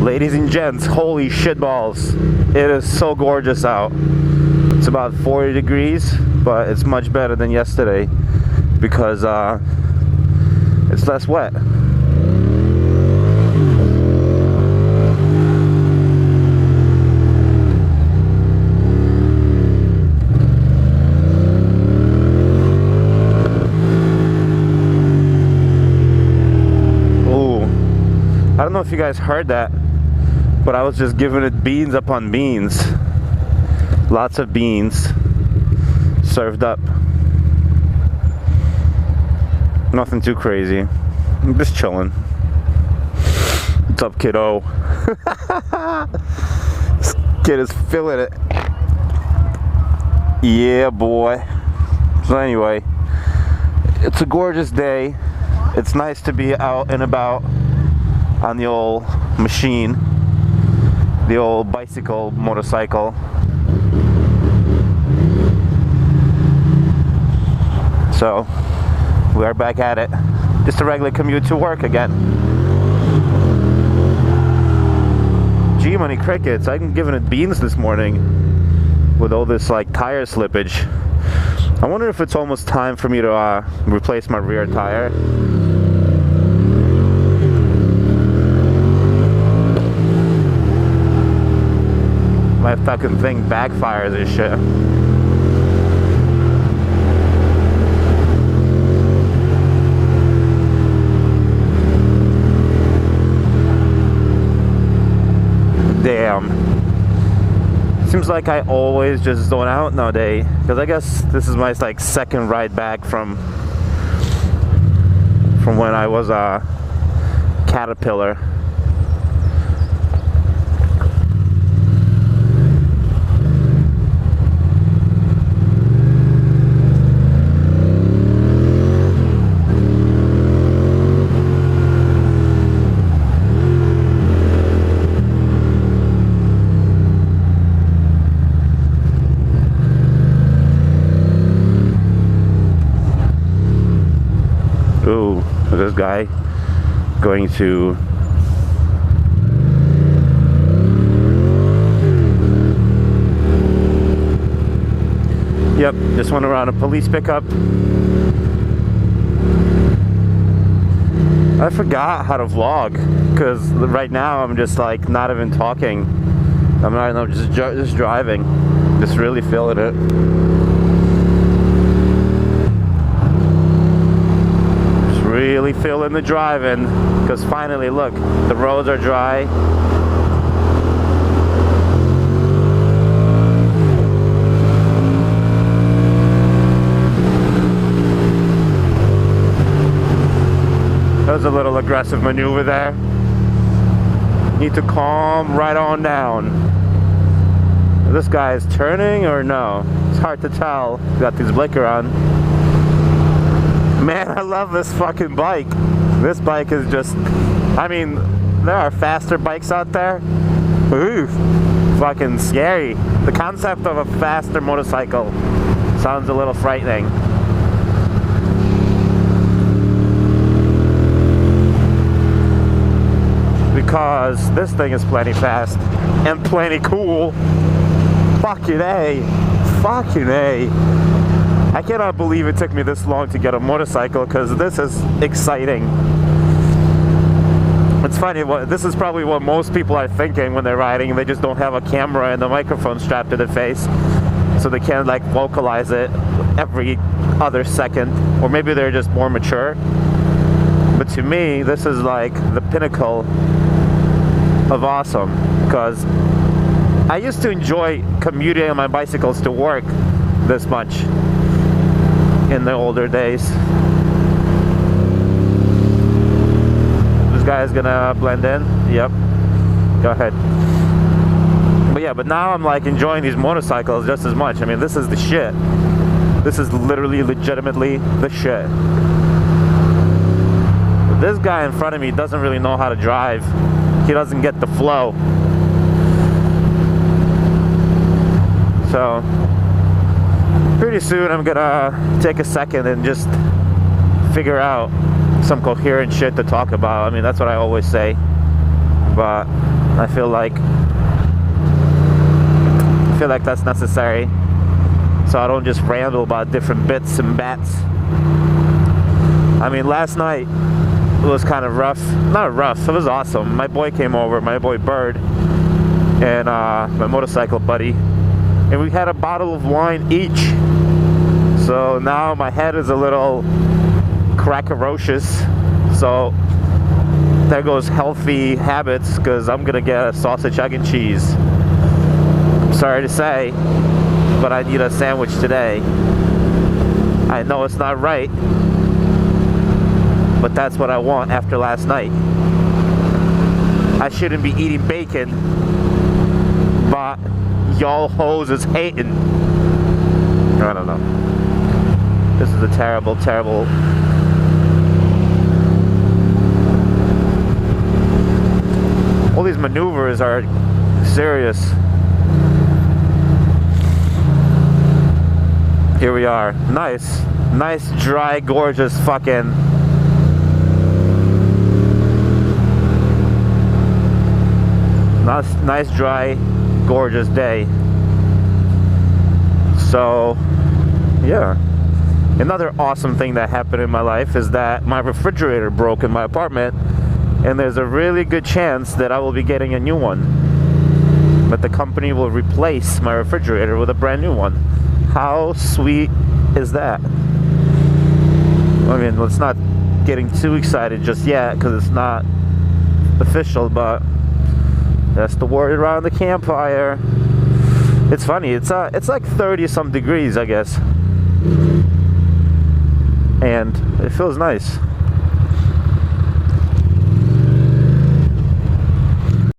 Ladies and gents, holy shitballs. It is so gorgeous out. It's about 40 degrees, but it's much better than yesterday because it's less wet. Ooh, I don't know if you guys heard that, but I was just giving it beans upon beans. Lots of beans served up. Nothing too crazy. I'm just chilling. What's up, kiddo? This kid is feeling it. Yeah, boy. So anyway, it's a gorgeous day. It's nice to be out and about on the old machine, the old bicycle, motorcycle. So we are back at it. Just a regular commute to work again. Gee, many crickets. I'm giving it beans this morning with all this like tire slippage. I wonder if it's almost time for me to replace my rear tire. My fucking thing backfires and shit. Damn. Seems like I always just zone out nowadays, because I guess this is my like second ride back from when I was a Caterpillar. Ooh, this guy going to just went around a police pickup. I forgot how to vlog because right now I'm just like not even talking. I'm just driving, just really feeling it. Really feeling the driving, because finally, look, the roads are dry. That was a little aggressive maneuver there. Need to calm right on down. This guy is turning or no? It's hard to tell. Got these blinker on. Man, I love this fucking bike. This bike is just, I mean, there are faster bikes out there. Ooh, fucking scary. The concept of a faster motorcycle sounds a little frightening. Because this thing is plenty fast and plenty cool. Fucking A. Fucking A. I cannot believe it took me this long to get a motorcycle, because this is exciting. It's funny, this is probably what most people are thinking when they're riding. They just don't have a camera and a microphone strapped to their face, so they can't like vocalize it every other second, or maybe they're just more mature. But to me, this is like the pinnacle of awesome, because I used to enjoy commuting on my bicycles to work this much in the older days. This guy is gonna blend in. Yep. Go ahead. But yeah, but now I'm like enjoying these motorcycles just as much. I mean, this is the shit. This is literally, legitimately the shit. But this guy in front of me doesn't really know how to drive. He doesn't get the flow. So pretty soon I'm gonna take a second and just figure out some coherent shit to talk about. I mean, that's what I always say. but I feel like that's necessary, so I don't just ramble about different bits and bats. I mean, last night it was kind of rough. Not rough, it was awesome. My boy came over, my boy Bird, and my motorcycle buddy, and we had a bottle of wine each. So now my head is a little crackerocious. So there goes healthy habits, because I'm gonna get a sausage, egg, and cheese. Sorry to say, but I need a sandwich today. I know it's not right, but that's what I want after last night. I shouldn't be eating bacon, but y'all hoes is hating. I don't know. This is a terrible, terrible... All these maneuvers are serious. Here we are. Nice, dry, gorgeous fucking... Nice, dry, gorgeous day. So, yeah. Another awesome thing that happened in my life is that my refrigerator broke in my apartment, and there's a really good chance that I will be getting a new one. But the company will replace my refrigerator with a brand new one. How sweet is that? I mean, let's not getting too excited just yet, because it's not official, but that's the word around the campfire. It's funny, it's like 30 some degrees, I guess, and it feels nice.